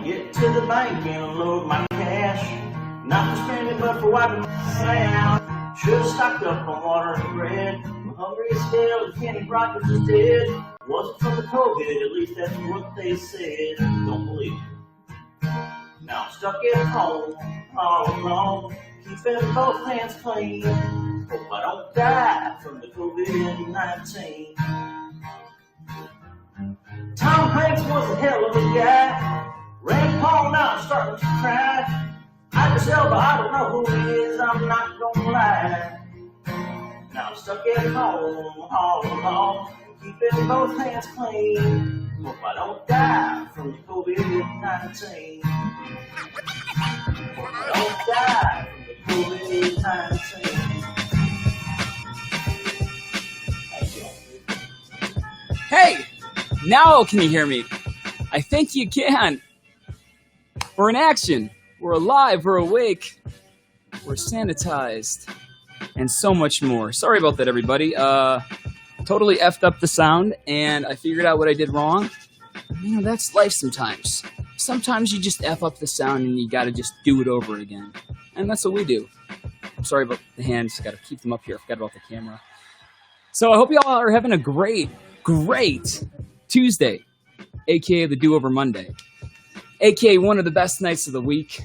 Get to the bank and unload my cash. Not for spending, but for wiping my ass. Should've stocked up on water and bread. I'm hungry as hell, and Kenny Rogers is dead. Wasn't from the COVID, at least that's what they said. Don't believe it. Now I'm stuck at home, all alone, keeping both hands clean. Hope I don't die from the COVID-19. Tom Hanks was a hell of a guy. Rand Paul, now I'm starting to cry. Idris Elba, I don't know who he is, I'm not gonna lie. Now I'm stuck at home, all alone, keeping both hands clean. Hope I don't die from the COVID-19. Hope I don't die from the COVID-19. Hey! Now can you hear me? I think you can. We're in action. We're alive. We're awake. We're sanitized. And so much more. Sorry about that, everybody. Totally effed up the sound, and I figured out what I did wrong. You know, that's life sometimes. Sometimes you just F up the sound, and you gotta just do it over again. And that's what we do. I'm sorry about the hands. Gotta keep them up here. I forgot about the camera. So I hope you all are having a great Tuesday, aka the Do-Over Monday, aka one of the best nights of the week.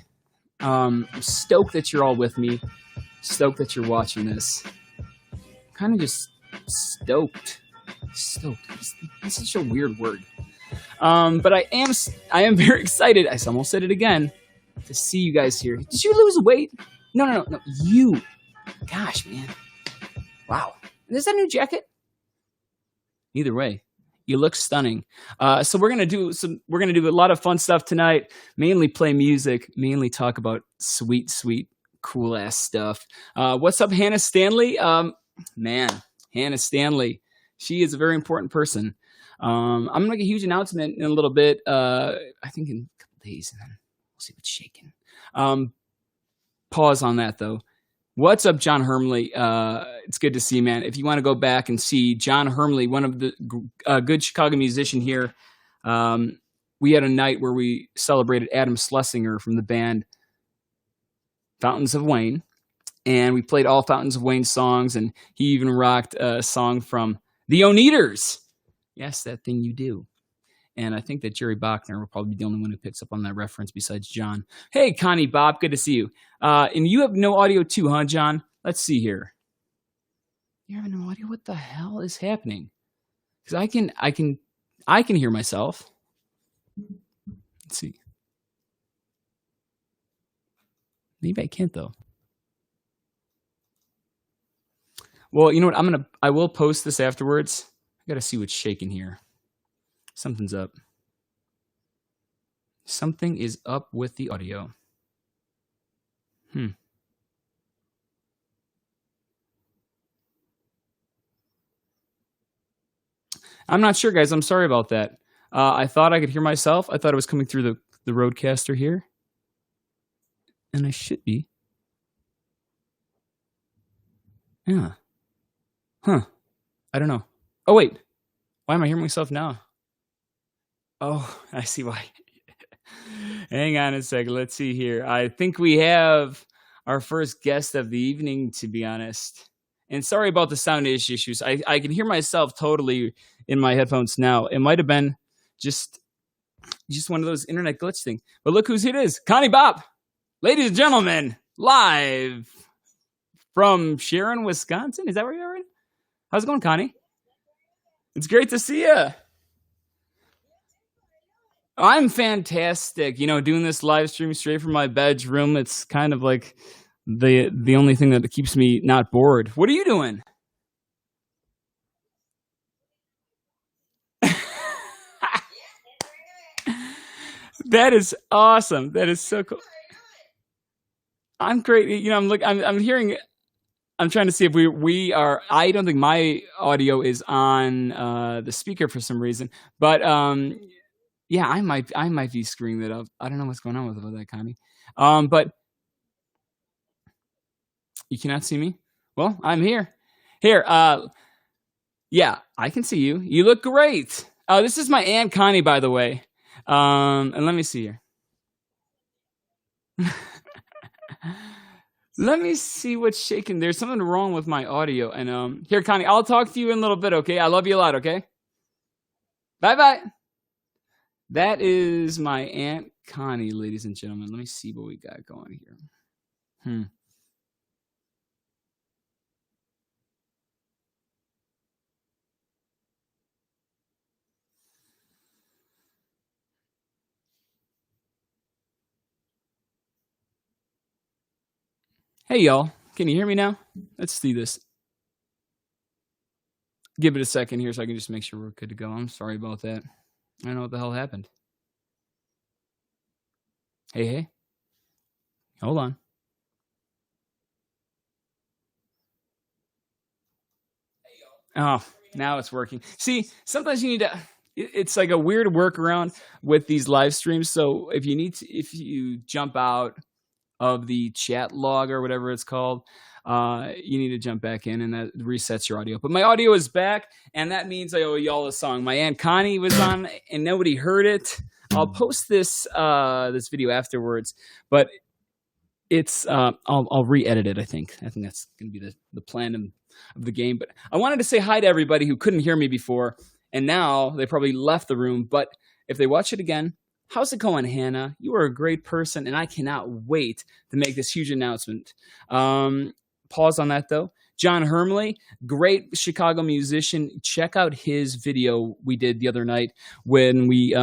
I'm stoked that you're all with me. Stoked that you're watching this. Kind of just stoked. That's such a weird word. But I am very excited. I almost said it again, to see you guys here. Did you lose weight? No. You. Gosh, man. Wow. Is that a new jacket? Either way, you look stunning. So we're gonna do a lot of fun stuff tonight. Mainly play music. Mainly talk about sweet, cool ass stuff. What's up, Hannah Stanley? Man, Hannah Stanley. She is a very important person. I'm gonna make a huge announcement in a little bit. I think in a couple days, and then we'll see what's shaking. Pause on that though. What's up, John Hermley? It's good to see you, man. If you want to go back and see John Hermley, one of the good Chicago musician here, we had a night where we celebrated Adam Schlesinger from the band Fountains of Wayne, and we played all Fountains of Wayne songs, and he even rocked a song from the Oneaters. Yes, that thing you do. And I think that Jerry Bachner will probably be the only one who picks up on that reference besides John. Hey, Connie Bob, good to see you. And you have no audio too, huh, John? Let's see here. You have no audio? What the hell is happening? Because I can hear myself. Let's see. Maybe I can't though. Well, you know what? I will post this afterwards. I gotta see what's shaking here. Something's up. Something is up with the audio. I'm not sure, guys. I'm sorry about that. I thought I could hear myself. I thought it was coming through the Rodecaster here. And I should be. Yeah. Huh. I don't know. Oh, wait. Why am I hearing myself now? Oh, I see why. Hang on a second. Let's see here. I think we have our first guest of the evening, to be honest. And sorry about the sound issues. I can hear myself totally in my headphones now. It might have been just one of those internet glitch things. But look whose it is. Connie Bob. Ladies and gentlemen, live from Sharon, Wisconsin. Is that where you are? How's it going, Connie? It's great to see you. I'm fantastic. You know, doing this live stream straight from my bedroom, it's kind of like the only thing that keeps me not bored. What are you doing? That is awesome. That is so cool. I'm great. You know, I'm hearing. I'm trying to see if we are. I don't think my audio is on the speaker for some reason, but yeah, I might be screwing that up. I don't know what's going on with that, Connie. But you cannot see me. Well, I'm here. Here, yeah, I can see you. You look great. This is my Aunt Connie, by the way. And let me see here. Let me see what's shaking. There's something wrong with my audio. And here, Connie, I'll talk to you in a little bit, okay? I love you a lot, okay? Bye-bye. That is my Aunt Connie, ladies and gentlemen. Let me see what we got going here. Hey, y'all. Can you hear me now? Let's see this. Give it a second here so I can just make sure we're good to go. I'm sorry about that. I don't know what the hell happened. Hey. Hold on. Oh, now it's working. See, sometimes you need to... It's like a weird workaround with these live streams. So if you jump out of the chat log or whatever it's called, you need to jump back in, and that resets your audio. But my audio is back, and that means I owe y'all a song. My Aunt Connie was on, and nobody heard it. I'll post this video afterwards, but it's I'll re-edit it. I think that's going to be the plan of the game. But I wanted to say hi to everybody who couldn't hear me before, and now they probably left the room. But if they watch it again, how's it going, Hannah? You are a great person, and I cannot wait to make this huge announcement. Pause on that, though. John Hermley, great Chicago musician. Check out his video we did the other night when we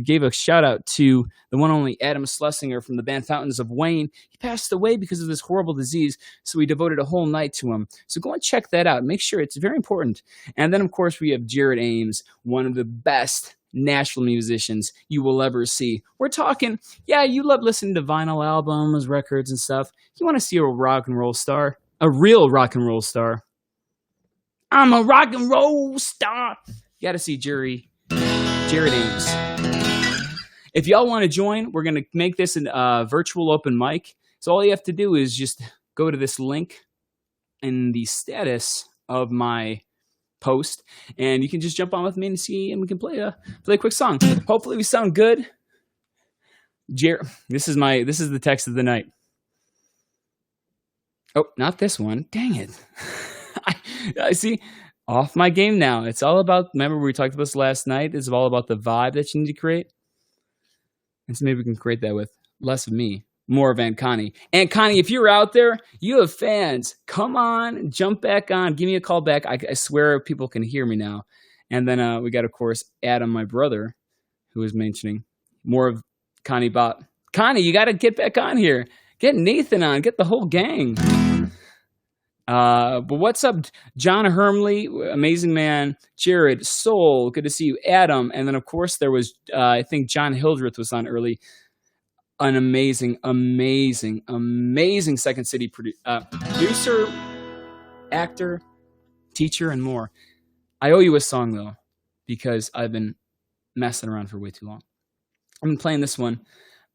gave a shout-out to the one and only Adam Schlesinger from the band Fountains of Wayne. He passed away because of this horrible disease, so we devoted a whole night to him. So go and check that out. Make sure it's very important. And then, of course, we have Jared Ames, one of the best Nashville musicians you will ever see. We're talking, yeah, you love listening to vinyl albums, records, and stuff. You want to see a rock and roll star, a real rock and roll star. I'm a rock and roll star. You got to see Jared Ames. If y'all want to join, we're going to make this a virtual open mic. So all you have to do is just go to this link in the status of my post, and you can just jump on with me and we can play a quick song. Hopefully we sound good. This is the text of the night. Oh, not this one. Dang it. I see. Off my game now. It's all about, remember we talked about this last night, it's all about the vibe that you need to create. And so maybe we can create that with less of me, more of Aunt Connie. Aunt Connie, if you're out there, you have fans. Come on, jump back on. Give me a call back. I swear people can hear me now. And then we got, of course, Adam, my brother, who was mentioning more of Connie Bot. Connie, you got to get back on here. Get Nathan on. Get the whole gang. But what's up, John Hermley, amazing man. Jared, Soul, good to see you. Adam, and then, of course, there was, I think John Hildreth was on early. An amazing Second City producer, actor, teacher, and more. I owe you a song, though, because I've been messing around for way too long. I've been playing this one.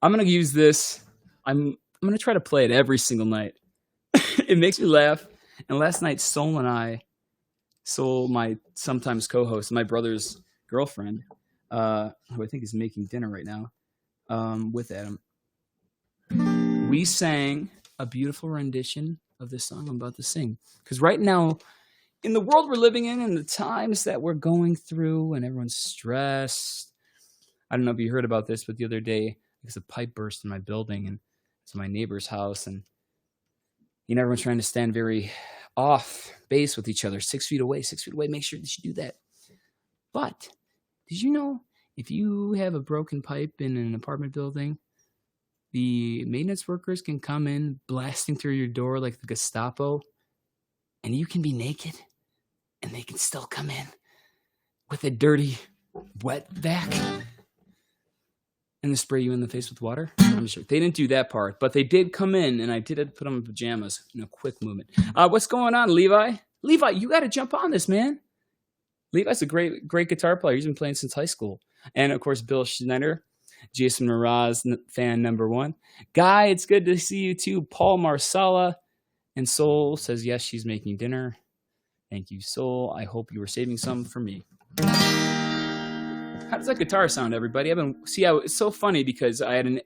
I'm going to use this. I'm going to try to play it every single night. It makes me laugh. And last night, Soul, my sometimes co-host, my brother's girlfriend, who I think is making dinner right now, with Adam, we sang a beautiful rendition of this song I'm about to sing. Because right now, in the world we're living in and the times that we're going through and everyone's stressed, I don't know if you heard about this, but the other day, there's a pipe burst in my building, and it's my neighbor's house, and everyone's trying to stand very off base with each other, 6 feet away, make sure that you do that. But did you know if you have a broken pipe in an apartment building, the maintenance workers can come in blasting through your door like the Gestapo, and you can be naked, and they can still come in with a dirty wet vac and they spray you in the face with water? I'm sure they didn't do that part, but they did come in, and I did put on my pajamas in a quick movement. What's going on, Levi? Levi, you got to jump on this, man. Levi's a great guitar player. He's been playing since high school. And, of course, Bill Schneider, Jason Mraz, fan number 1. Guy, it's good to see you, too. Paul Marsala. And Soul says, yes, she's making dinner. Thank you, Soul. I hope you were saving some for me. How does that guitar sound, everybody? It's so funny because I had an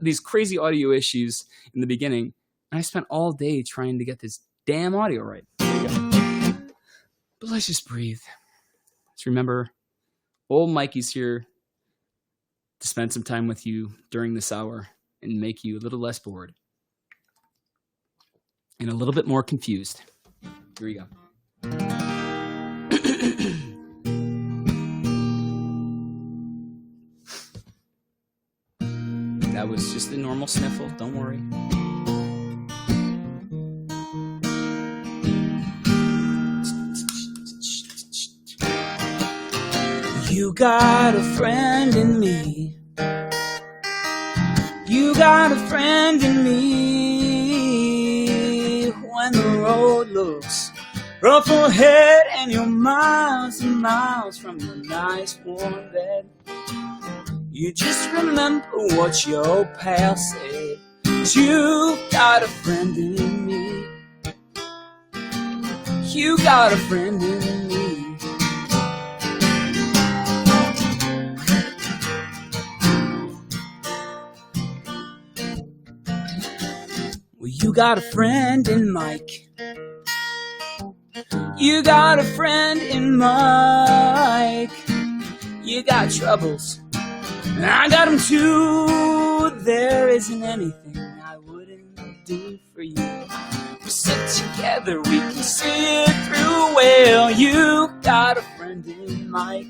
these crazy audio issues in the beginning, and I spent all day trying to get this damn audio right. There you go. But let's just breathe. Let's remember, old Mikey's here to spend some time with you during this hour and make you a little less bored and a little bit more confused. Here we go. That was just a normal sniffle, don't worry. You got a friend in me. You got a friend in me. When the road looks rough ahead and you're miles and miles from your nice warm bed, you just remember what your pal said. You got a friend in me. You got a friend in me. Well, you got a friend in Mike. You got a friend in Mike. You got troubles, and I got them too. There isn't anything I wouldn't do for you. We sit together, we can see it through. Well, you got a friend in Mike.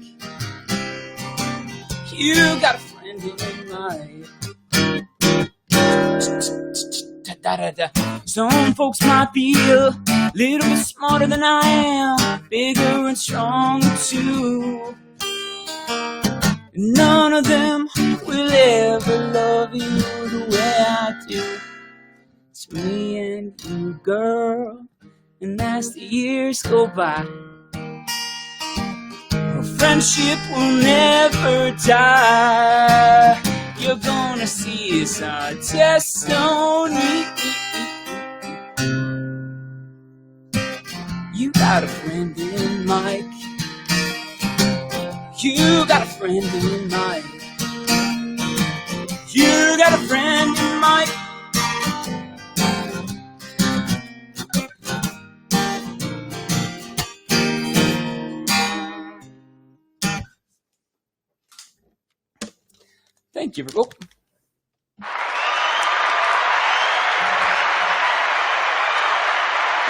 You got a friend in Mike. Some folks might be a little bit smarter than I am, bigger and stronger too. None of them will ever love you the way I do. It's me and you, girl, and as the years go by, our friendship will never die. You're gonna see it's our destiny. You got a friend in Mike. You got a friend in Mike. You got a friend in Mike. Thank you. Oh.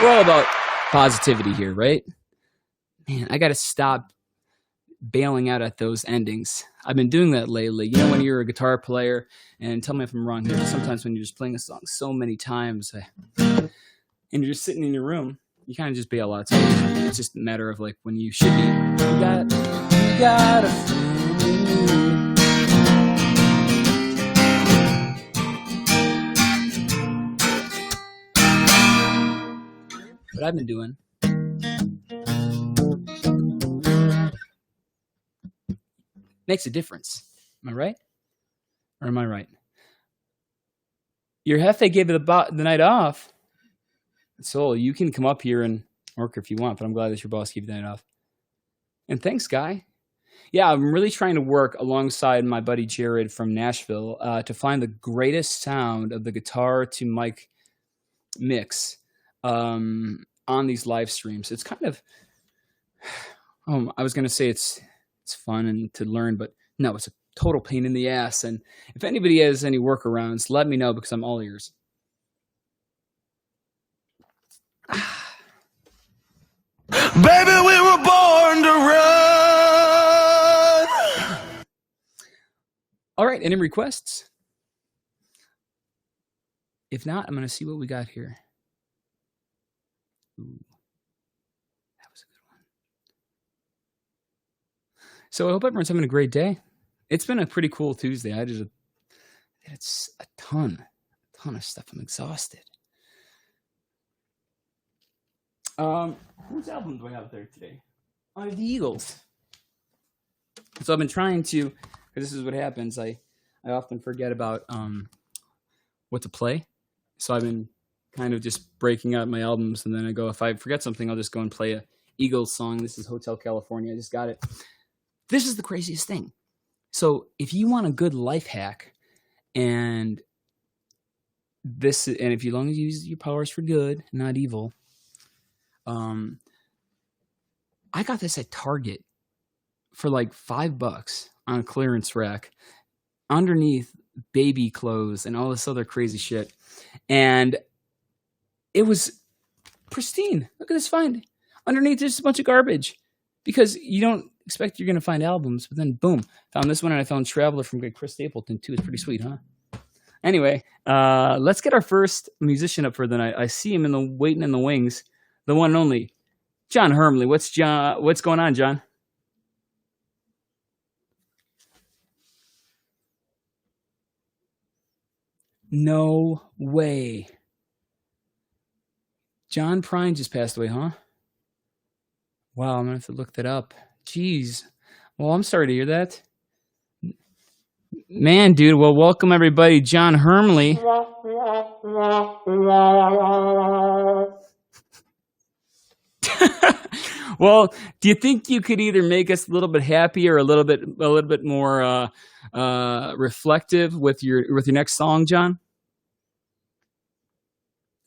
We're all about positivity here, right? Man, I got to stop bailing out at those endings. I've been doing that lately. You know, when you're a guitar player, and tell me if I'm wrong here, sometimes when you're just playing a song so many times and you're just sitting in your room, you kind of just bail out. So it's just a matter of like when you should be. You got a friend in me. What I've been doing makes a difference. Am I right? Or am I right? Your Hefe gave it the night off. So you can come up here and work if you want, but I'm glad that your boss gave you the night off. And thanks, Guy. Yeah, I'm really trying to work alongside my buddy Jared from Nashville to find the greatest sound of the guitar to mic mix on these live streams. It's kind of, I was going to say it's fun and to learn, but no, it's a total pain in the ass. And if anybody has any workarounds, let me know because I'm all ears. Baby, we were born to run. All right, any requests? If not, I'm going to see what we got here. Ooh, that was a good one. So I hope everyone's having a great day. It's been a pretty cool Tuesday. It's a ton of stuff. I'm exhausted. Whose album do I have there today? I have the Eagles. So I've been trying to, because this is what happens. I often forget about what to play. So I've been kind of just breaking out my albums, and then I go, if I forget something, I'll just go and play a Eagles song. This is Hotel California. I just got it. This is the craziest thing. So if you want a good life hack And if you long as you use your powers for good, not evil. I got this at Target for like $5 on a clearance rack underneath baby clothes and all this other crazy shit. And it was pristine. Look at this find. Underneath there's a bunch of garbage because you don't expect you're going to find albums, but then boom, found this one, and I found Traveler from Chris Stapleton too. It's pretty sweet, huh? Anyway, let's get our first musician up for the night. I see him waiting in the wings, the one and only John Hermley. What's going on, John? No way. John Prine just passed away, huh? Wow, I'm gonna have to look that up. Jeez. Well, I'm sorry to hear that. Man, dude. Well, welcome everybody, John Hermley. Well, do you think you could either make us a little bit happier or a little bit more reflective with your next song, John?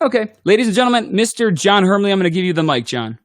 Okay, ladies and gentlemen, Mr. John Hermley, I'm going to give you the mic, John.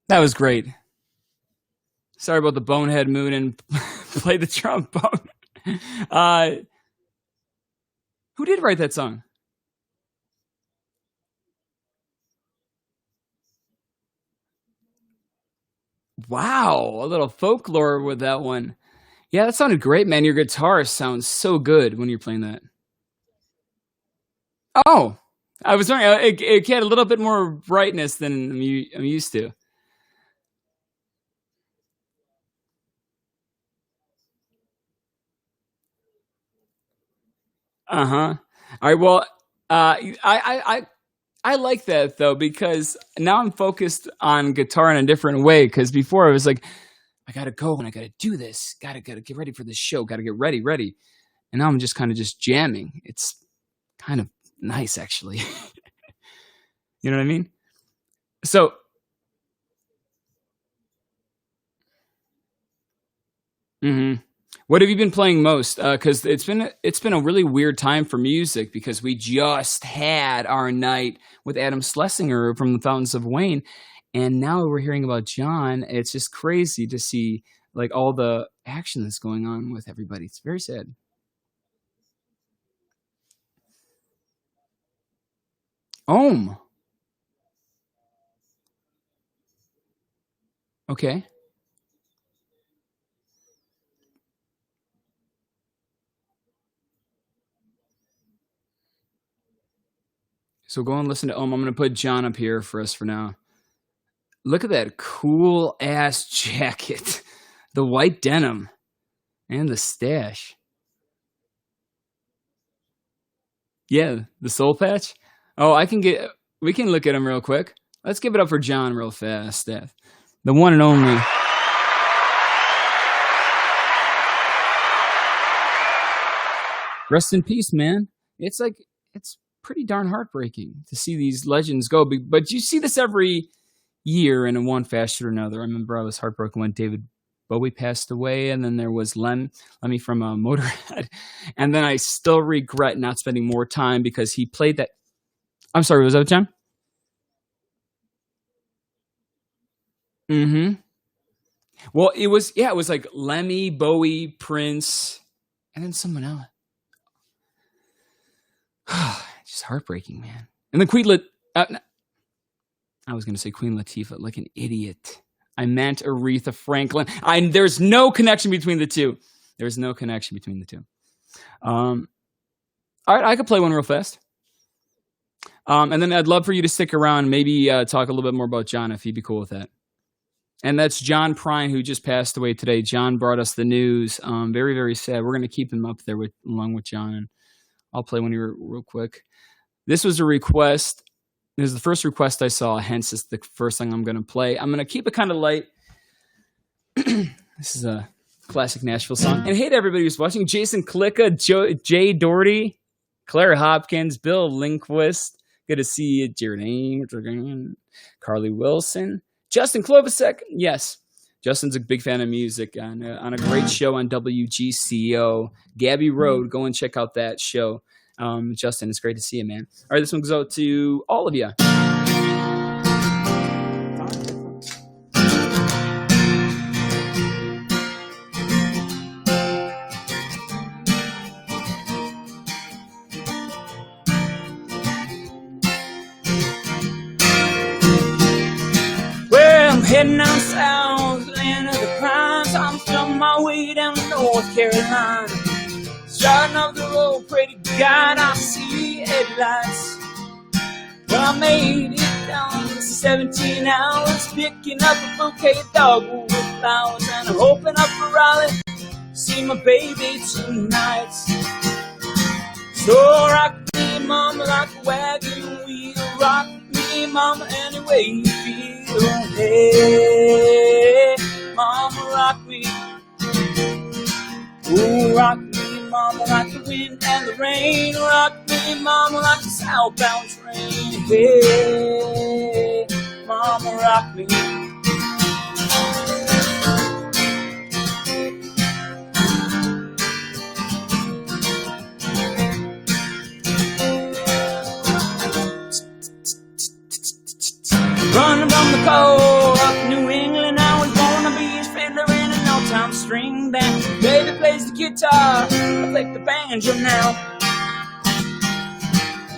That was great. Sorry about the bonehead moon and play the trombone. Who did write that song? Wow, a little folklore with that one. Yeah, that sounded great, man. Your guitar sounds so good when you're playing that. Oh, I was wondering. It had a little bit more brightness than I'm used to. Uh-huh. All right. Well, I like that though because now I'm focused on guitar in a different way. Because before I was like, I gotta go and I gotta do this. Gotta get ready for this show. Gotta get ready. And now I'm just kind of just jamming. It's kind of nice actually. You know what I mean? So, mhm. What have you been playing most? Because it's been a really weird time for music because we just had our night with Adam Schlesinger from the Fountains of Wayne, and now we're hearing about John. It's just crazy to see like all the action that's going on with everybody. It's very sad. Ohm. Okay. So go and listen to Ohm. I'm going to put John up here for us for now. Look at that cool ass jacket, the white denim, and the stash. Yeah, the soul patch. Oh, I can get. We can look at him real quick. Let's give it up for John real fast, Steph. The one and only. Rest in peace, man. It's like it's pretty darn heartbreaking to see these legends go. But you see this every year in one fashion or another. I remember I was heartbroken when David Bowie passed away, and then there was Lemmy from Motorhead, and then I still regret not spending more time because he played that. I'm sorry, was that John? Mm-hmm. Well, it was like Lemmy, Bowie, Prince, and then someone else. Just heartbreaking, man. And then I was going to say Queen Latifah, like an idiot. I meant Aretha Franklin. There's no connection between the two. There's no connection between the two. Um, all right, I could play one real fast. And then I'd love for you to stick around, maybe talk a little bit more about John if you'd be cool with that. And that's John Prine, who just passed away today. John brought us the news. Very, very sad. We're going to keep him up there along with John. And I'll play one here real quick. This was a request. This is the first request I saw, hence it's the first thing I'm going to play. I'm going to keep it kind of light. This is a classic Nashville song. And hey to everybody who's watching. Jason Klicka, Jay Doherty, Claire Hopkins, Bill Lindquist. Good to see you, Jared Ames, Carly Wilson. Justin Klobuchar, yes. Justin's a big fan of music on a great show on WGCO. Gabby Road, go and check out that show. Justin, it's great to see you, man. All right, this one goes out to all of you. Well, I'm heading down south, land of the pines. I'm on my way down to North Carolina. Starting off the road, pray to God I see headlights. Well, I made it down 17 hours, picking up a bouquet of dogwood flowers, and I'm hoping up for Raleigh, see my baby tonight. So rock me, mama, like a wagon wheel. Rock me, mama, any way you feel. Hey, mama, rock me. Ooh, rock me, mama, like the wind and the rain. Rock me, mama, like a southbound train. Hey, mama, rock me. Running from the cold up New England, I was born to be his fiddler in an old-time string band. Baby plays the guitar, I play the banjo now.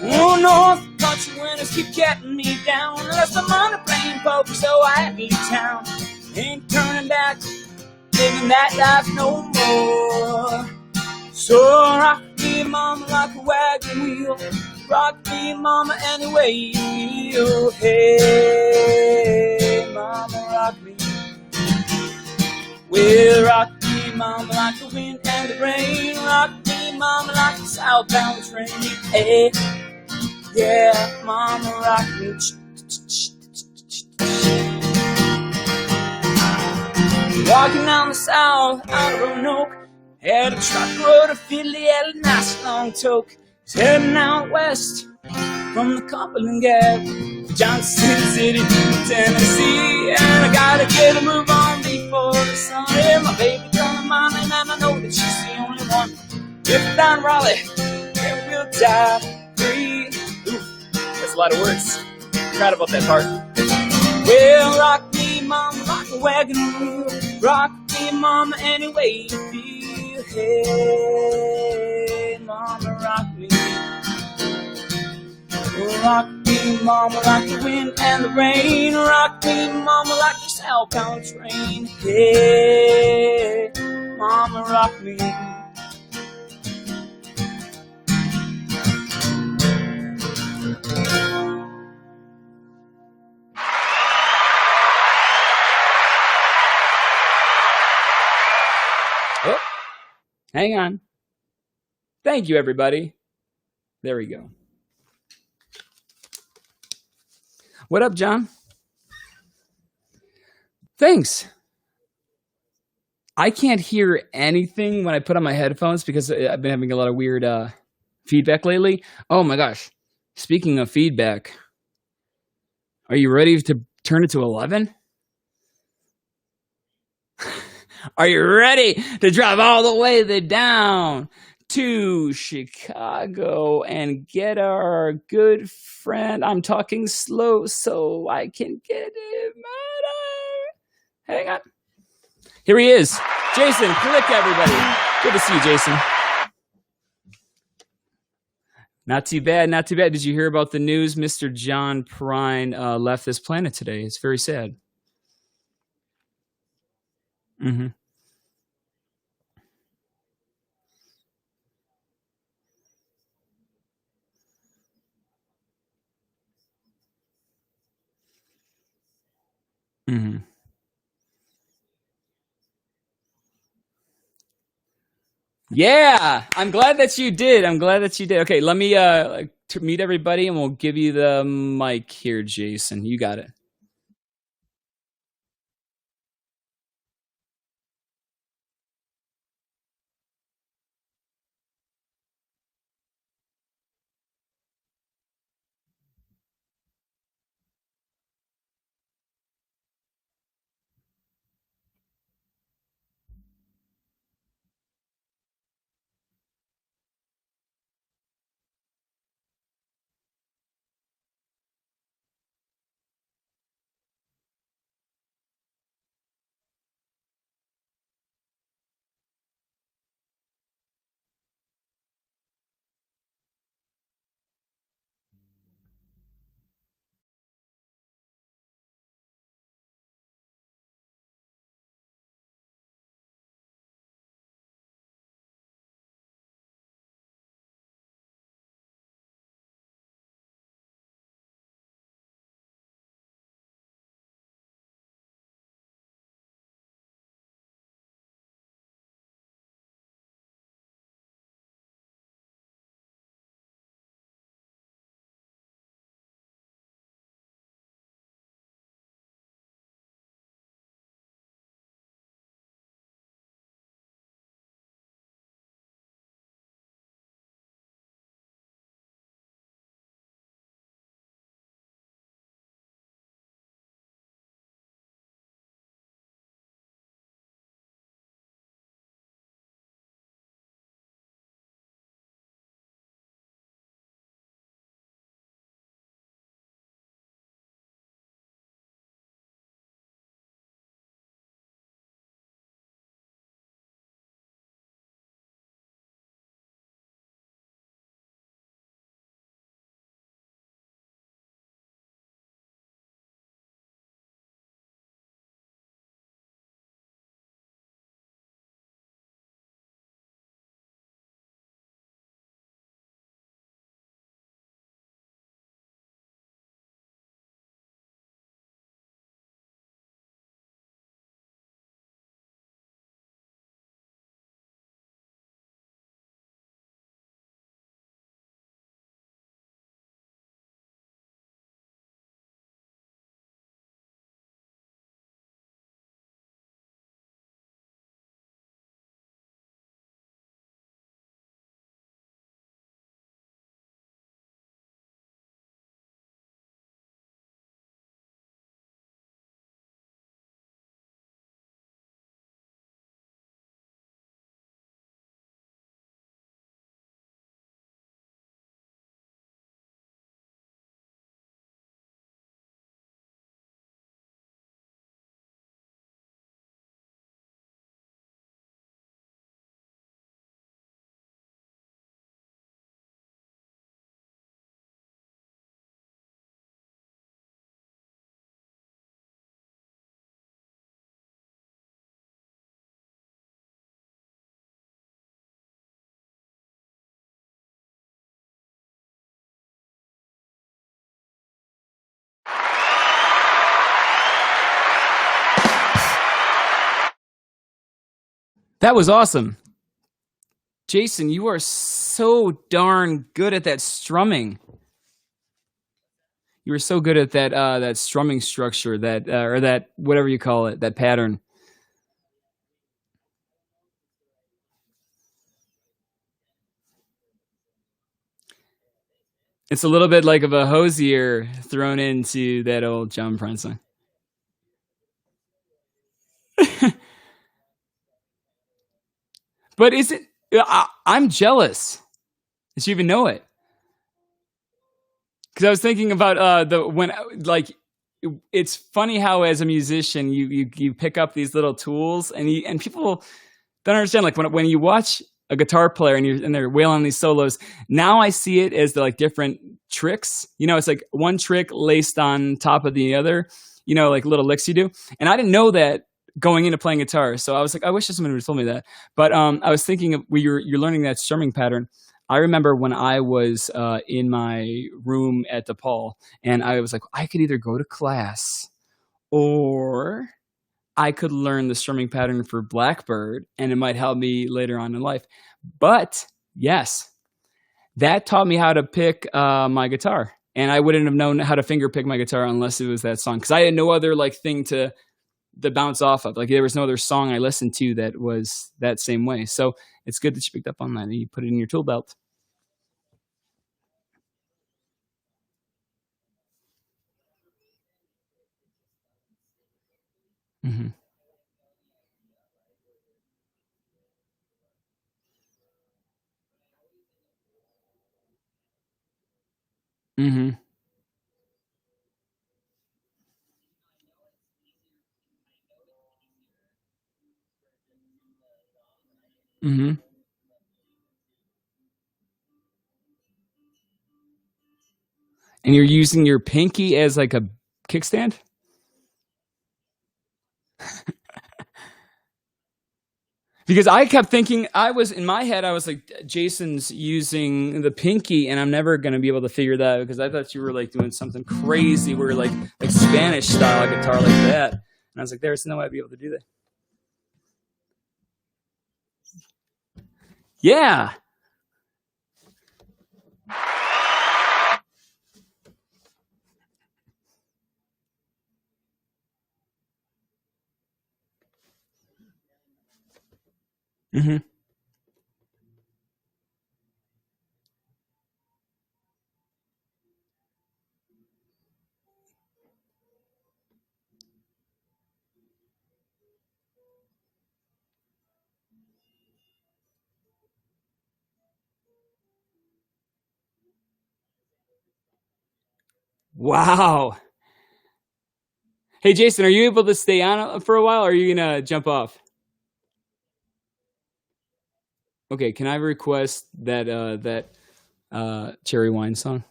Oh, North country winters keep getting me down. Left the money playing poker, so I had to leave town. Ain't turning back, living that life no more. So rock me, mama, like a wagon wheel. Rock me, mama, any way you will. Hey, mama, rock me. Well, rock me, mama, like the wind and the rain. Rock me, mama, like the southbound train. Hey, yeah, mama, rock me. Walking down the south out of Roanoke, had a truck road to Philly, had a nice long toke. He's heading out west from the Cumberland Gap, Johnson City, Tennessee. And I gotta get a move on before the sun. Yeah, my baby done mine, and I know that she's the only one. If I'm down Raleigh, then we'll die free. Ooh, that's a lot of words. Forgot about that part. Well, rock me, mama, like a wagon wheel. Rock me, mama, any way you feel. Hey, mama, rock me. Rock me, mama, like the wind and the rain. Rock me, mama, like the southbound train. Hey, mama, rock me. Oh, hang on. Thank you, everybody. There we go. What up, John? Thanks. I can't hear anything when I put on my headphones because I've been having a lot of weird feedback lately. Oh my gosh. Speaking of feedback, are you ready to turn it to 11? Are you ready to drive all the way down to Chicago and get our good friend? I'm talking slow so I can get him better. Hang on. Here he is. Jason, click, everybody. Good to see you, Jason. Not too bad, not too bad. Did you hear about the news? Mr. John Prine left this planet today. It's very sad. Mm-hmm. Mm-hmm. Yeah, I'm glad that you did. I'm glad that you did. Okay, let me meet everybody, and we'll give you the mic here, Jason. You got it. That was awesome. Jason, you are so darn good at that strumming. You were so good at that strumming structure, that or that whatever you call it, that pattern. It's a little bit like of a hosier thrown into that old John Prine song. But is it? I'm jealous that you even know it, because I was thinking about the when like it's funny how as a musician you pick up these little tools and people don't understand, like when you watch a guitar player and they're wailing on these solos. Now I see it as the like different tricks. You know, it's like one trick laced on top of the other. You know, like little licks you do. And I didn't know that going into playing guitar. So I was like, I wish someone would have told me that. But I was thinking of you're learning that strumming pattern. I remember when I was in my room at DePaul, and I was like, I could either go to class or I could learn the strumming pattern for Blackbird, and it might help me later on in life. But yes, that taught me how to pick my guitar. And I wouldn't have known how to finger pick my guitar unless it was that song, because I had no other like thing to bounce off of. Like there was no other song I listened to that was that same way. So it's good that you picked up on that and you put it in your tool belt. Mm-hmm. Mm-hmm. Mm-hmm. And you're using your pinky as like a kickstand? Because I kept thinking, I was in my head, I was like, Jason's using the pinky, and I'm never going to be able to figure that out, because I thought you were like doing something crazy where like Spanish style guitar like that. And I was like, there's no way I'd be able to do that. Yeah. Mm-hmm. Wow. Hey, Jason, are you able to stay on for a while, or are you going to jump off? Okay, can I request that Cherry Wine song?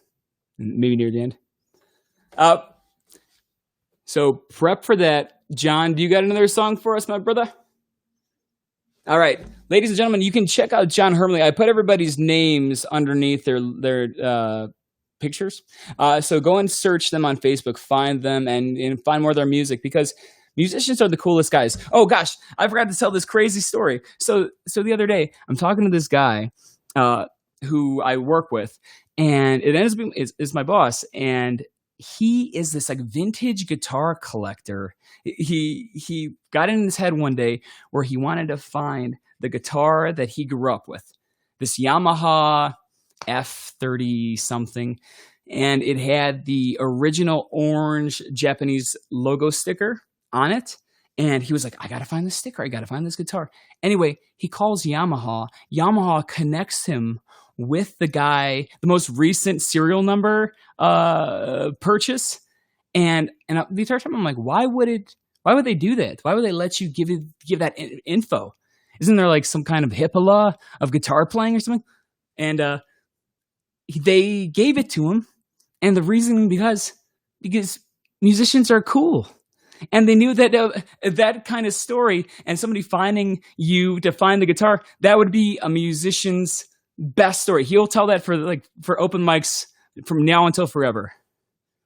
Maybe near the end. Uh, so prep for that. John, do you got another song for us, my brother? All right, ladies and gentlemen, you can check out John Hermley. I put everybody's names underneath their pictures. So go and search them on Facebook, find them, and find more of their music, because musicians are the coolest guys. Oh gosh, I forgot to tell this crazy story. So the other day, I'm talking to this guy who I work with, and it ends up being is my boss, and he is this like vintage guitar collector. He got in his head one day where he wanted to find the guitar that he grew up with, this Yamaha F30 something, and it had the original orange Japanese logo sticker on it. And he was like, I gotta find this sticker, I gotta find this guitar. Anyway, he calls Yamaha. Yamaha connects him with the guy, the most recent serial number purchase. And the entire time I'm like, why would they do that? Why would they let you give that info? Isn't there like some kind of HIPAA law of guitar playing or something? And they gave it to him, and the reason because musicians are cool, and they knew that that kind of story and somebody finding you to find the guitar, that would be a musician's best story. He'll tell that for open mics from now until forever.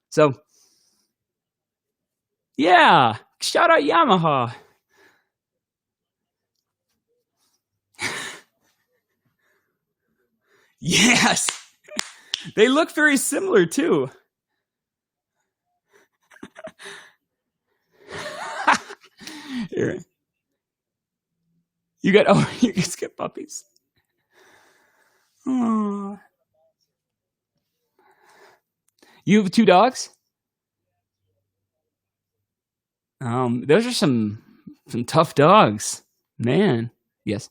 So yeah, shout out Yamaha. Yes. They look very similar too. Here. You guys get puppies. Oh. You have two dogs? Those are some tough dogs. Man. Yes.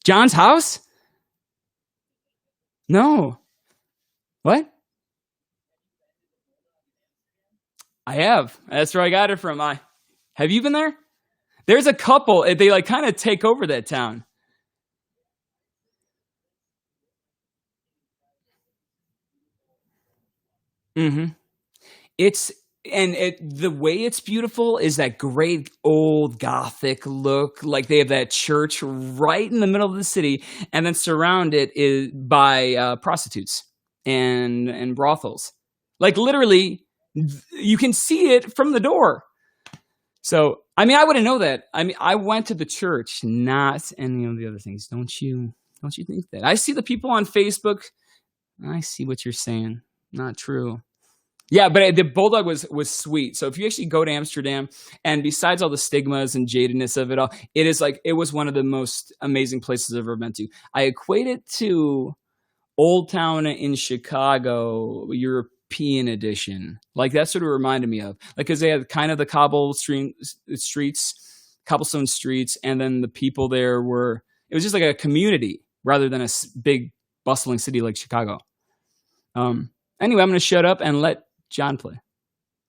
John's house? No. What? I have. That's where I got it from. Have you been there? There's a couple. They like kind of take over that town. Mm-hmm. It's the way it's beautiful is that great old Gothic look. Like they have that church right in the middle of the city, and then surrounded is by prostitutes and brothels. Like literally, you can see it from the door. So I mean, I wouldn't know that. I mean, I went to the church, not any of the other things. Don't you? Don't you think that? I see the people on Facebook. I see what you're saying. Not true. Yeah, but the bulldog was sweet. So if you actually go to Amsterdam, and besides all the stigmas and jadedness of it all, it is like it was one of the most amazing places I've ever been to. I equate it to Old Town in Chicago, European edition. Like that's what it reminded me of. Like because they had kind of the cobblestone streets, and then the people there were. It was just like a community rather than a big bustling city like Chicago. Anyway, I'm going to shut up and let John play.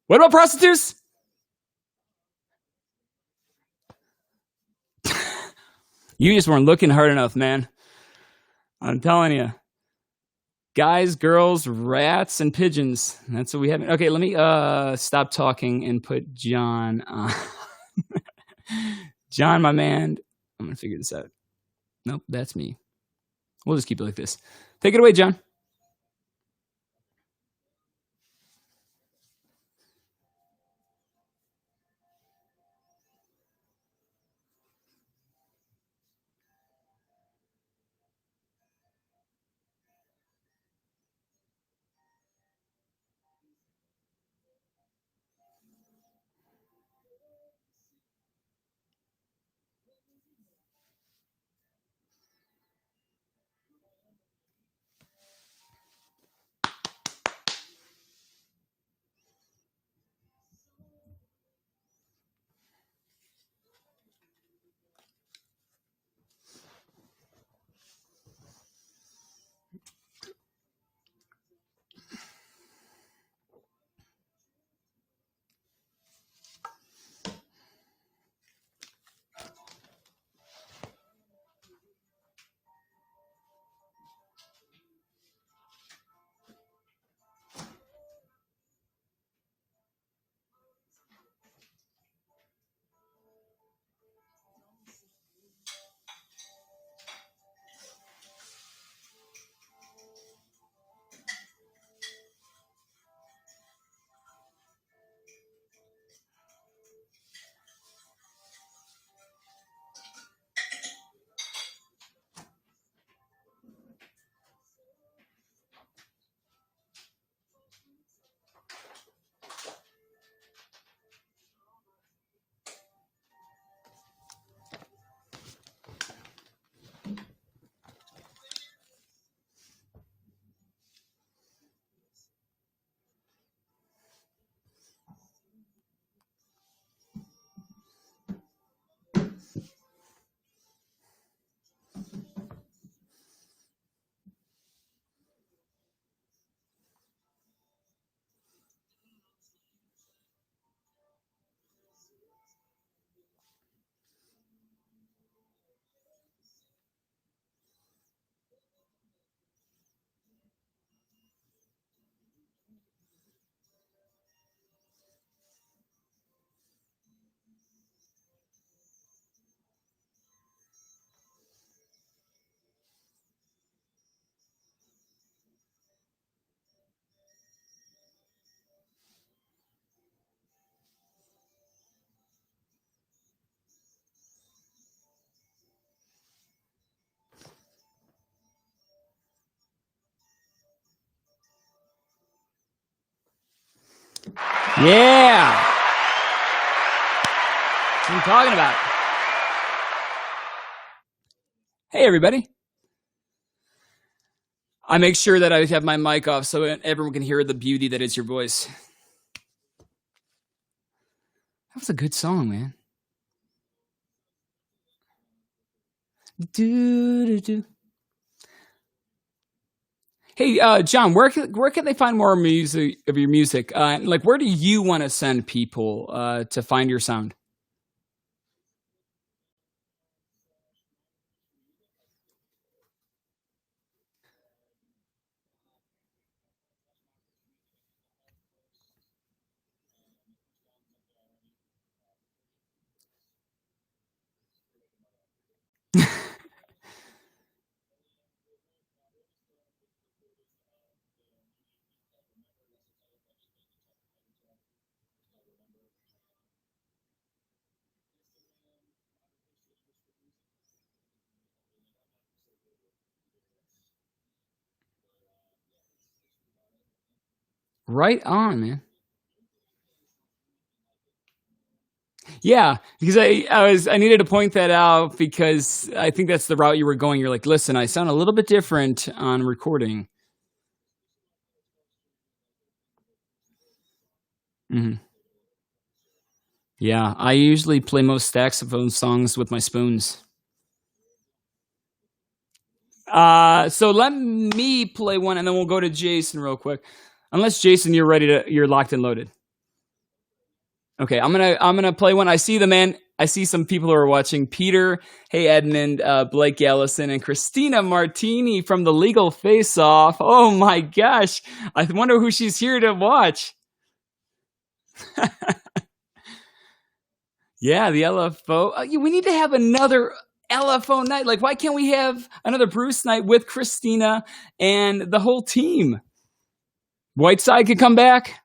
What about prostitutes? You just weren't looking hard enough, man. I'm telling you. Guys, girls, rats, and pigeons. That's what we have. Okay, let me stop talking and put John on. John, my man. I'm going to figure this out. Nope, that's me. We'll just keep it like this. Take it away, John. Yeah. What are you talking about? Hey, everybody. I make sure that I have my mic off so everyone can hear the beauty that is your voice. That was a good song, man. Do. Hey, John, where can they find more music of your music? Like, where do you want to send people to find your sound? Right on, man. Yeah, because I needed to point that out because I think that's the route you were going. You're like, listen, I sound a little bit different on recording. Hmm. Yeah, I usually play most saxophone songs with my spoons. So let me play one, and then we'll go to Jason real quick. Unless Jason, you're locked and loaded. Okay, I'm gonna play one. I see some people who are watching. Peter, hey Edmund, Blake Gallison, and Christina Martini from the Legal Face Off. Oh my gosh, I wonder who she's here to watch. Yeah, the LFO. We need to have another LFO night. Like, why can't we have another Bruce night with Christina and the whole team? Whiteside could come back.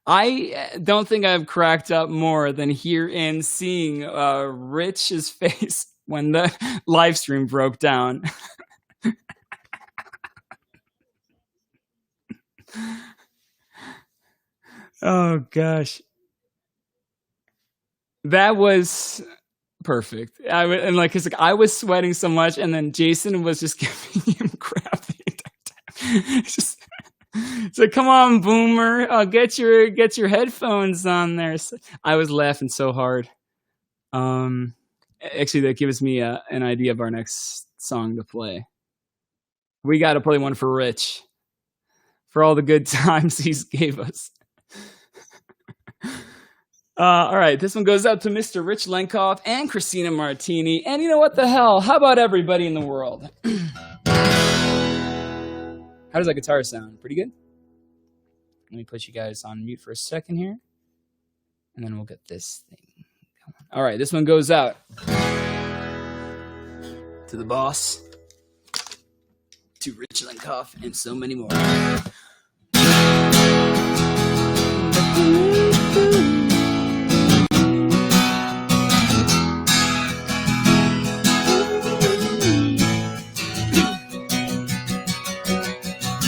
I don't think I've cracked up more than hearing seeing Rich's face when the live stream broke down. Oh gosh, that was perfect. I was sweating so much, and then Jason was just giving him crap the entire time. It's like, come on, Boomer, get your headphones on there. So I was laughing so hard. Actually, that gives me an idea of our next song to play. We got to play one for Rich for all the good times he's gave us. All right, this one goes out to Mr. Rich Lenkoff and Christina Martini. And you know what the hell? How about everybody in the world? How does that guitar sound? Pretty good? Let me put you guys on mute for a second here. And then we'll get this thing going. All right, this one goes out to the boss, to Rich Lenkoff, and so many more.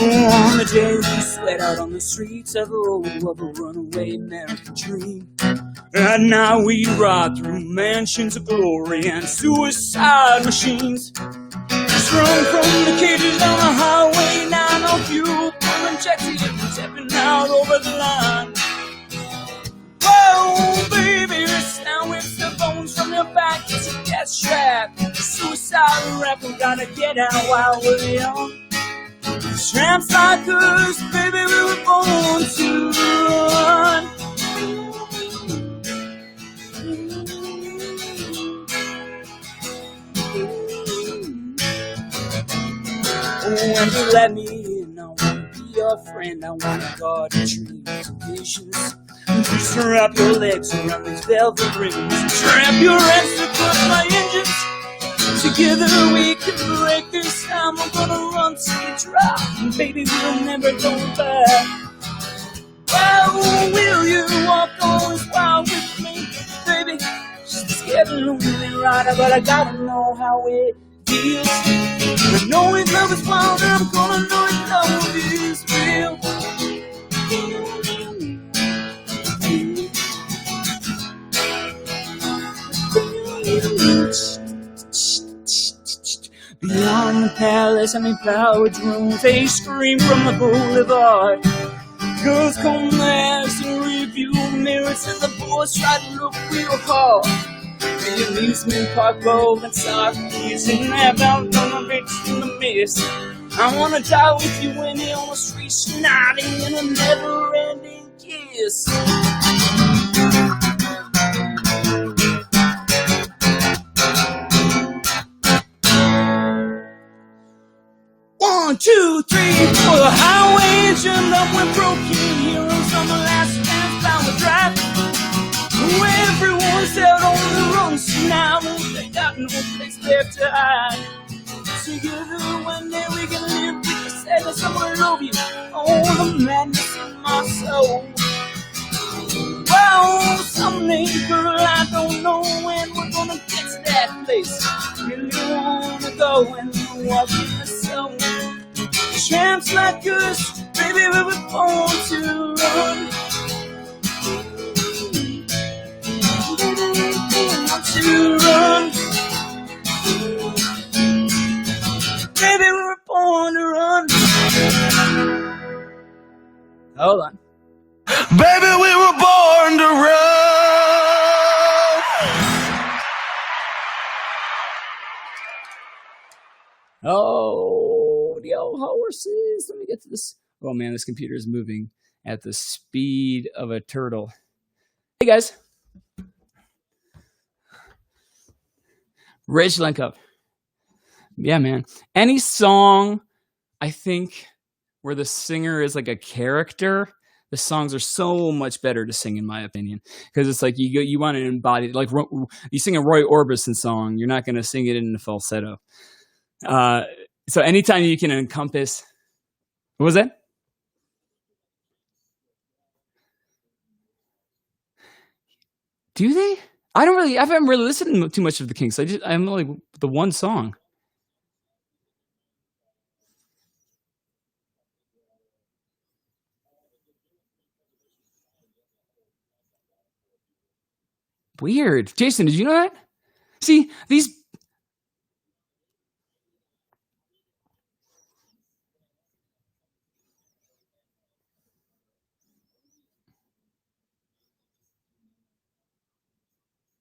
On the day we sweat out on the streets of the road of a runaway American dream. And now we ride through mansions of glory and suicide machines. Strung from the cages on the highway, now no fuel, full injected, stepping out over the line. Whoa, baby, now it's the bones from your back, it's a death trap. Suicide rap, we gotta get out while we're young. Tramps like us, baby, we were born to run. Oh, and you let me in, I wanna be your friend, I wanna guard your dreams and visions. Strap your legs around these velvet rings, strap your hands across my engines. Together we can break this time. We're gonna run till we drop, and baby, we'll never go back. Oh, will you walk on this wild with me, baby? Just getting really right, but I gotta know how it feels. I know his love is wild, and I'm gonna know his love is from the palace and they powered rooms. They scream from the boulevard. Girls come last and review mirrors, and the boys try to look real hard. The amusement park rolling socks and that out on the beach in the mist. I wanna die with you when you're on the street, snotting in a never-ending kiss. One, two, three, four. The highway turned up with broken heroes on the last dance power drive. Everyone's out on the run, so now they got no place left to hide. Together one day we can live with the sadness of our love you. Oh, the madness in my soul. Well, someday, girl, I don't know when we're gonna get to that place. Really wanna go and walk in the soul. Tramps like us, baby, we were born to run. To run. Baby, we were born to run. Hold on. Baby, we were born to run. Oh, the old horses. Let me get to this. Oh man, this computer is moving at the speed of a turtle. Hey guys. Rich Link Up. Yeah, man. Any song, I think, where the singer is like a character, the songs are so much better to sing, in my opinion. Because it's like you want to embody, like you sing a Roy Orbison song, you're not going to sing it in a falsetto. So anytime you can encompass, what was that? Do they? I haven't really listened too much of the Kinks. I'm like the one song. Weird. Jason, did you know that? See, these.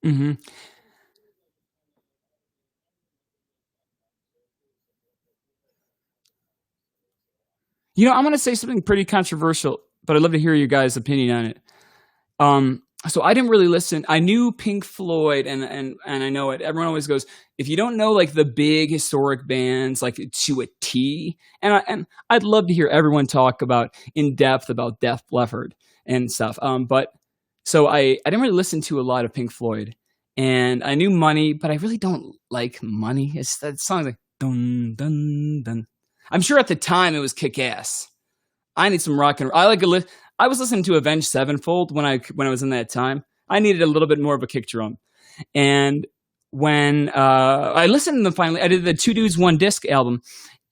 Mm-hmm. I'm going to say something pretty controversial, but I'd love to hear your guys' opinion on it. So I didn't really listen. I knew Pink Floyd, and I know it. Everyone always goes, if you don't know like the big historic bands, like to a T, and I'd love to hear everyone talk about in depth about Def Leppard and stuff. But so I didn't really listen to a lot of Pink Floyd, and I knew Money, but I really don't like Money. It's that song like dun dun dun. I'm sure at the time it was kick ass. I need some rock and roll. I was listening to Avenged Sevenfold when I was in that time. I needed a little bit more of a kick drum. And when I listened to them finally, I did the Two Dudes One Disc album,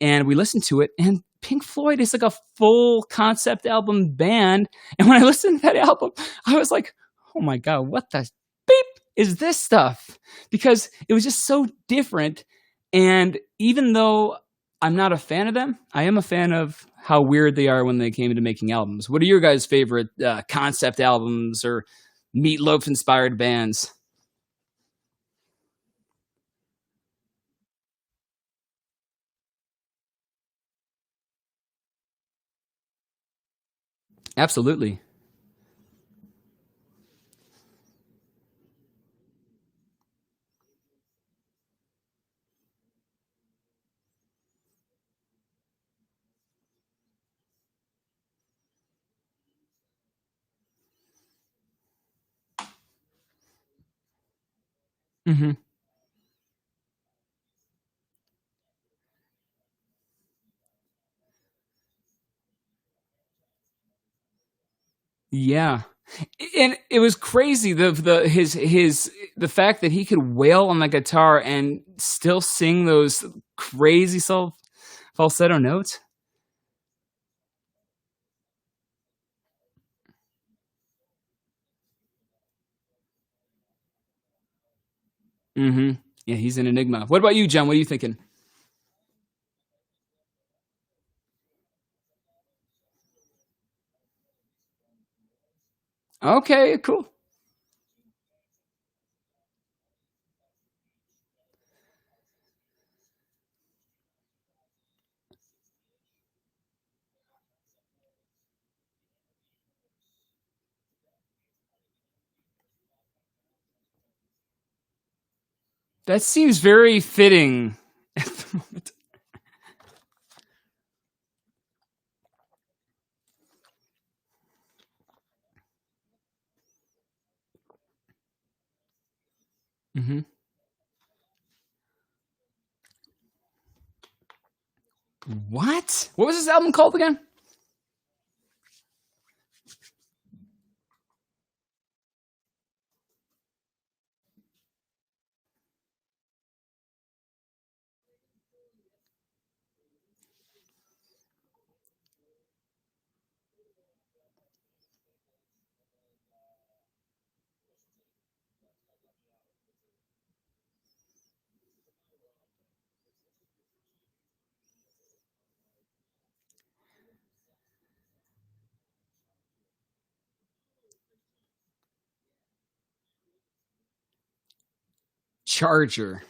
and we listened to it. And Pink Floyd is like a full concept album band. And when I listened to that album, I was like, oh my God, what the beep is this stuff? Because it was just so different. And even though I'm not a fan of them, I am a fan of how weird they are when they came into making albums. What are your guys' favorite concept albums or Meatloaf-inspired bands? Absolutely. Mm-hmm. Yeah. And it was crazy the fact that he could wail on the guitar and still sing those crazy falsetto notes. Mm-hmm. Yeah, he's an enigma. What about you, John? What are you thinking? Okay, cool. That seems very fitting at the moment. Hmm. What? What was this album called again? Charger.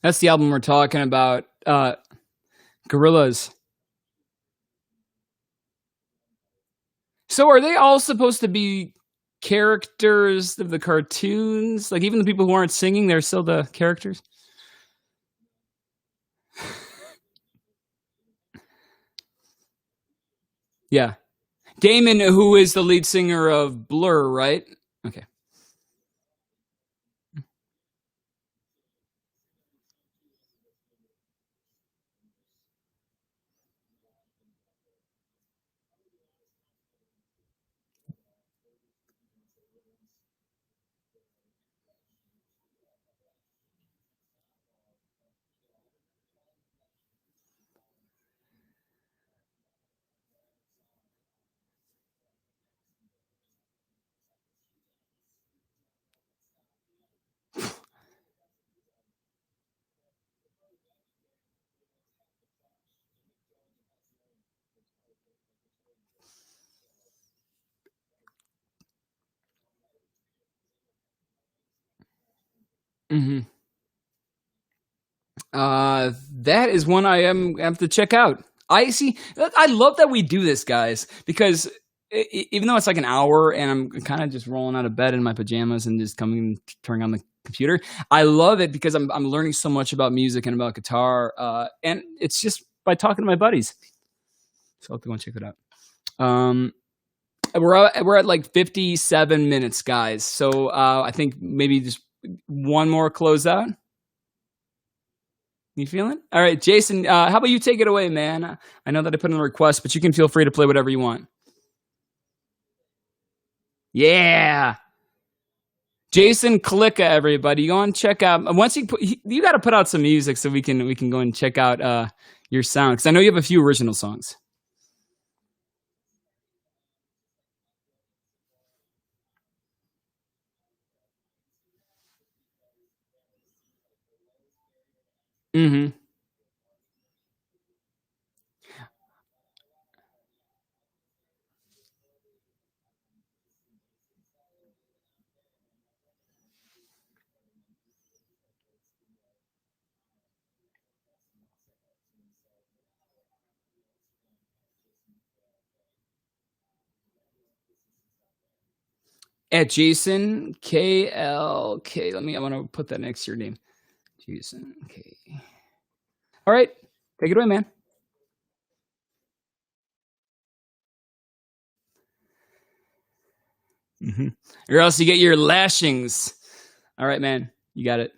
That's the album we're talking about. Gorillas. So are they all supposed to be characters of the cartoons? Like even the people who aren't singing, they're still the characters? Yeah. Damon, who is the lead singer of Blur, right? Okay. Hmm. That is one I have to check out. I see. I love that we do this, guys, because even though it's like an hour and I'm kind of just rolling out of bed in my pajamas and just coming, turning on the computer, I love it because I'm learning so much about music and about guitar, and it's just by talking to my buddies. So I'll have to go and check it out. Um, we're at like 57 minutes, guys. So I think maybe just one more close out. You feeling? All right, Jason, how about you take it away, man? I know that I put in a request, but you can feel free to play whatever you want. Yeah. Jason Kalicka, everybody. Go and check out once you got to put out some music so we can go and check out your sound because I know you have a few original songs. Mm-hmm. At Jason KLK. I want to put that next to your name. Jason K. All right, take it away, man. Mm-hmm. Or else you get your lashings. All right, man. You got it.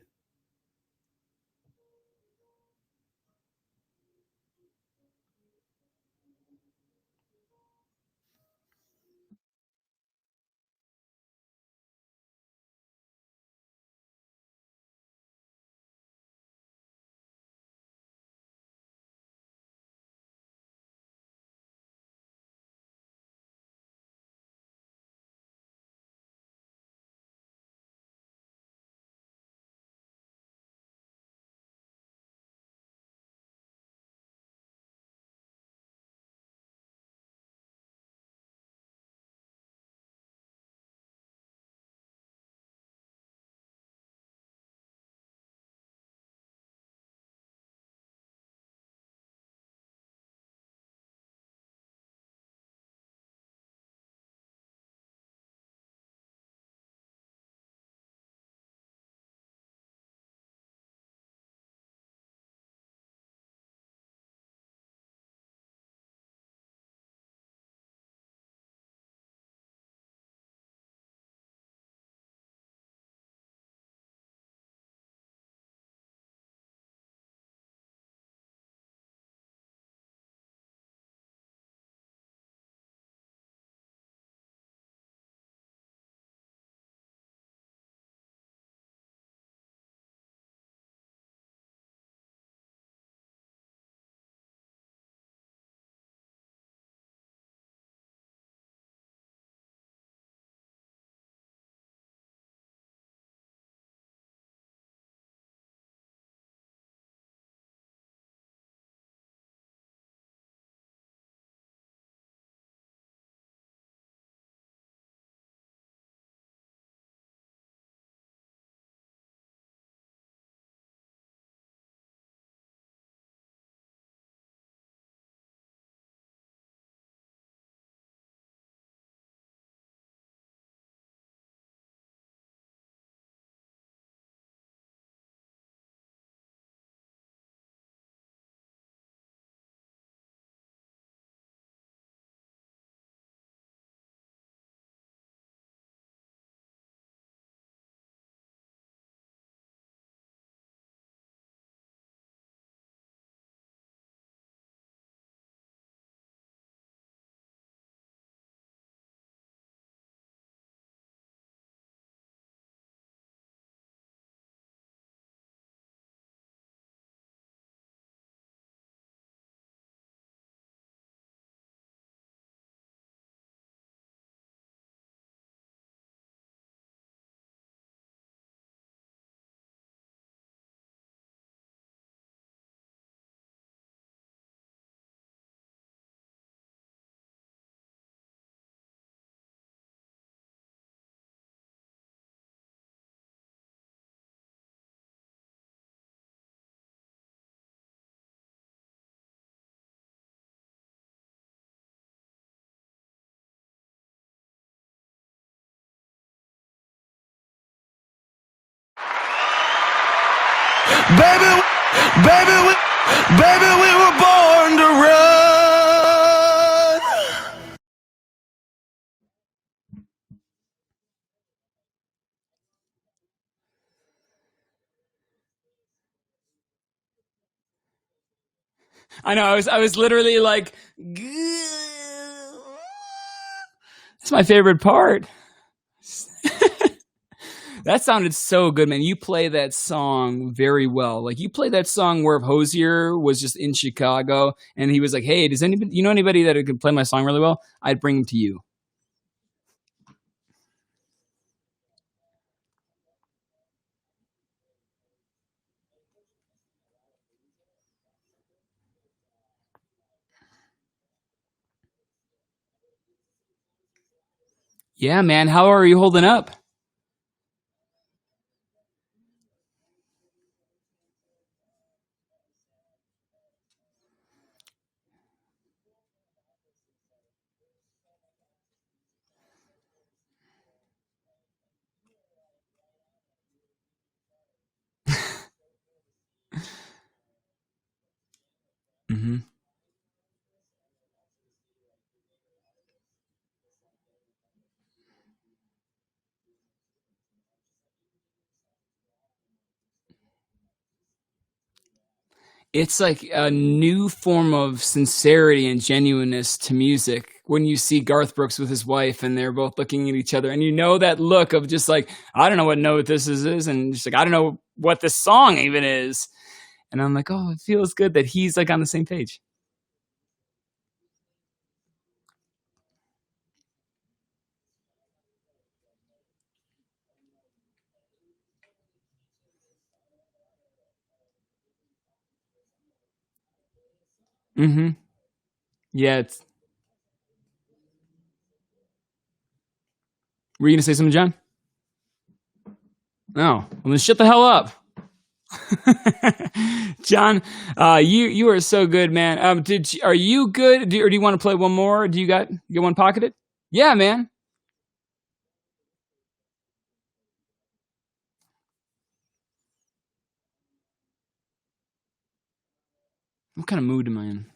Baby, baby, baby, we were born to run. I know. I was literally like, that's my favorite part. That sounded so good, man. You play that song very well. Like you play that song where Hosier was just in Chicago and he was like, "Hey, does anybody you know anybody that could play my song really well? I'd bring him to you." Yeah, man. How are you holding up? Hmm. It's like a new form of sincerity and genuineness to music when you see Garth Brooks with his wife and they're both looking at each other and you know that look of just like, I don't know what note this is and just like, I don't know what this song even is. And I'm like, oh, it feels good that he's like on the same page. Mm-hmm. Yeah, it's, were you gonna say something, John? No. Well then shut the hell up. John, you are so good, man. Are you good? Or do you want to play one more? Do you got one pocketed? Yeah, man. What kind of mood am I in?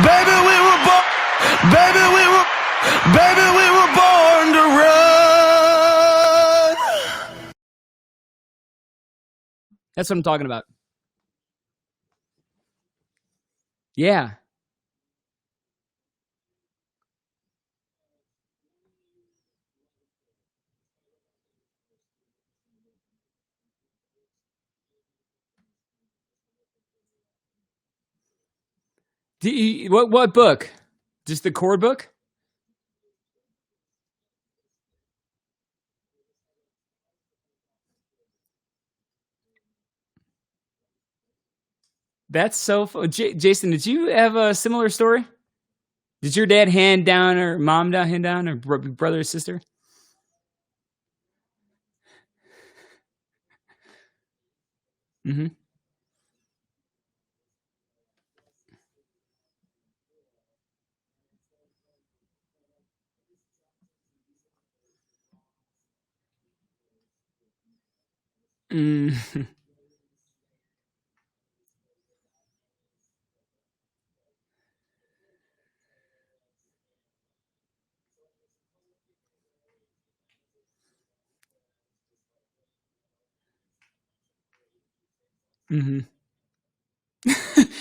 Baby, we were born. Baby, we were born to run. That's what I'm talking about. Yeah. What book? Just the core book? That's so fun. Jason, did you have a similar story? Did your dad hand down or mom down hand down or brother or sister? Mm-hmm. Mm. Mm-hmm.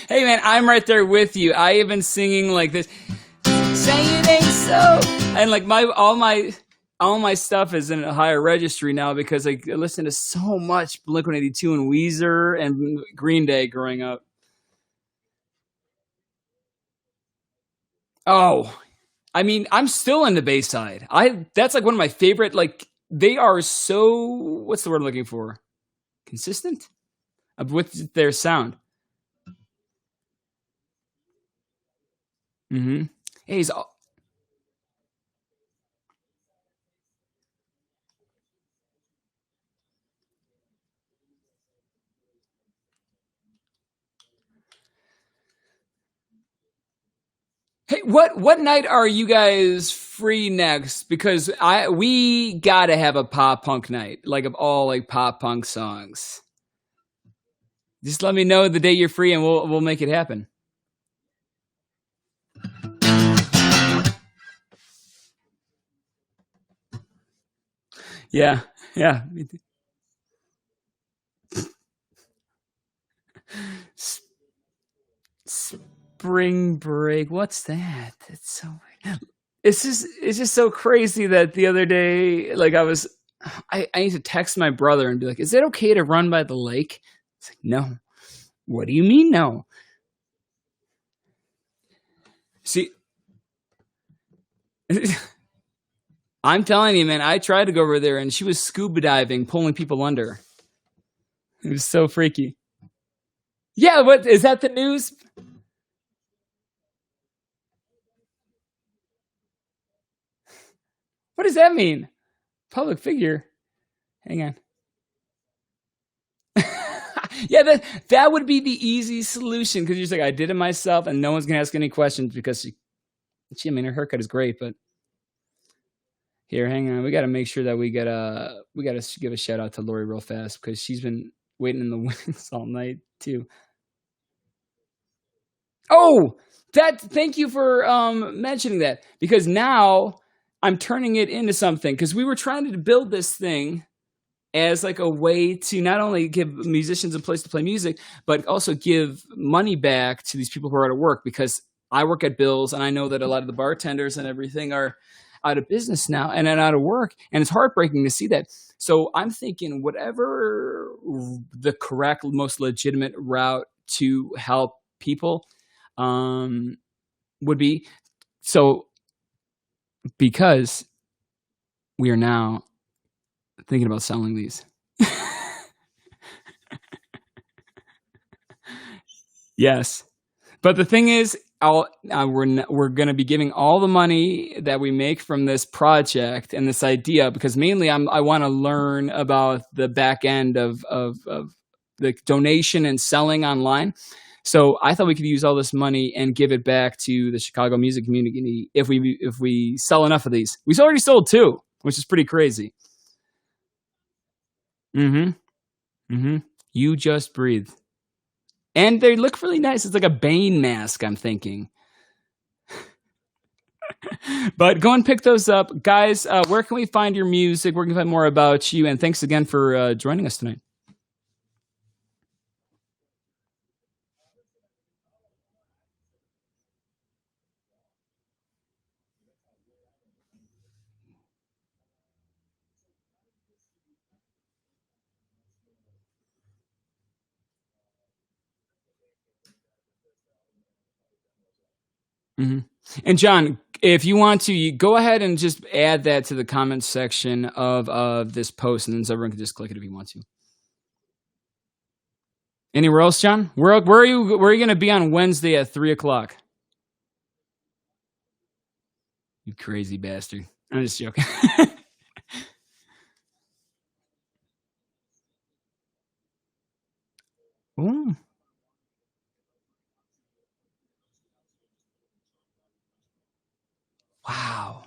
Hey man, I'm right there with you. I have been singing like this. Say it ain't so. And like all my stuff is in a higher registry now because I listened to so much Blink-182 and Weezer and Green Day growing up. Oh, I mean, I'm still in the Bayside. That's like one of my favorite. Like they are so. What's the word I'm looking for? Consistent with their sound. Mm-hmm. Hey, what night are you guys free next? Because we gotta have a pop punk night, like of all like pop punk songs. Just let me know the day you're free, and we'll make it happen. Yeah, yeah. S- Spring break. What's that? It's so. It's just so crazy that the other day, like I need to text my brother and be like, "Is it okay to run by the lake?" It's like, no. What do you mean, no? See, I'm telling you, man. I tried to go over there, and she was scuba diving, pulling people under. It was so freaky. Yeah, what is that? The news? What does that mean? Public figure. Hang on. Yeah, that would be the easy solution because you're just like, I did it myself, and no one's gonna ask any questions because I mean, her haircut is great, but here, hang on, we got to make sure that we gotta give a shout out to Lori real fast because she's been waiting in the wings all night too. Oh, thank you for mentioning that because now I'm turning it into something because we were trying to build this thing as like a way to not only give musicians a place to play music, but also give money back to these people who are out of work because I work at Bill's and I know that a lot of the bartenders and everything are out of business now and out of work. And it's heartbreaking to see that. So I'm thinking whatever the correct, most legitimate route to help people would be. So because we are now thinking about selling these. Yes. But the thing is, we're going to be giving all the money that we make from this project and this idea because mainly I want to learn about the back end of the donation and selling online. So I thought we could use all this money and give it back to the Chicago music community if we sell enough of these. We've already sold 2, which is pretty crazy. Mm-hmm. Mm-hmm. You just breathe. And they look really nice. It's like a Bane mask, I'm thinking. But go and pick those up. Guys, where can we find your music? Where can we find more about you? And thanks again for joining us tonight. Mm-hmm. And John, if you want to, you go ahead and just add that to the comments section of this post, and then everyone can just click it if you want to. Anywhere else, John? Where are you going to be on Wednesday at 3:00? You crazy bastard! I'm just joking. Ooh. Wow.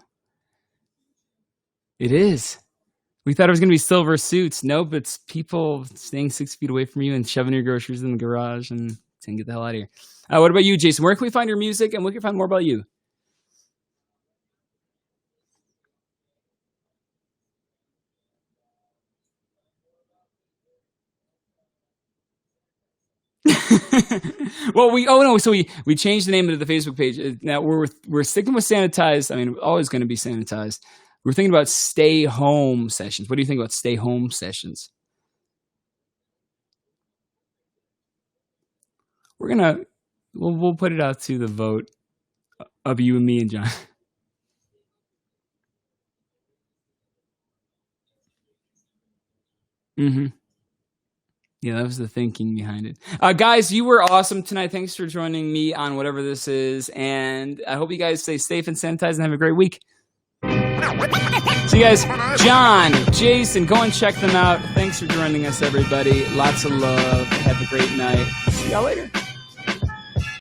It is. We thought it was going to be silver suits. Nope, it's people staying 6 feet away from you and shoving your groceries in the garage and saying, get the hell out of here. What about you, Jason? Where can we find your music and where can we find more about you? Well, so we changed the name of the Facebook page. Now we're sticking with sanitized. I mean, always going to be sanitized. We're thinking about stay home sessions. What do you think about stay home sessions? We'll put it out to the vote of you and me and John. Mm-hmm. Yeah, that was the thinking behind it. Guys, you were awesome tonight. Thanks for joining me on whatever this is. And I hope you guys stay safe and sanitized and have a great week. See you guys. John, Jason, go and check them out. Thanks for joining us, everybody. Lots of love. Have a great night. See y'all later.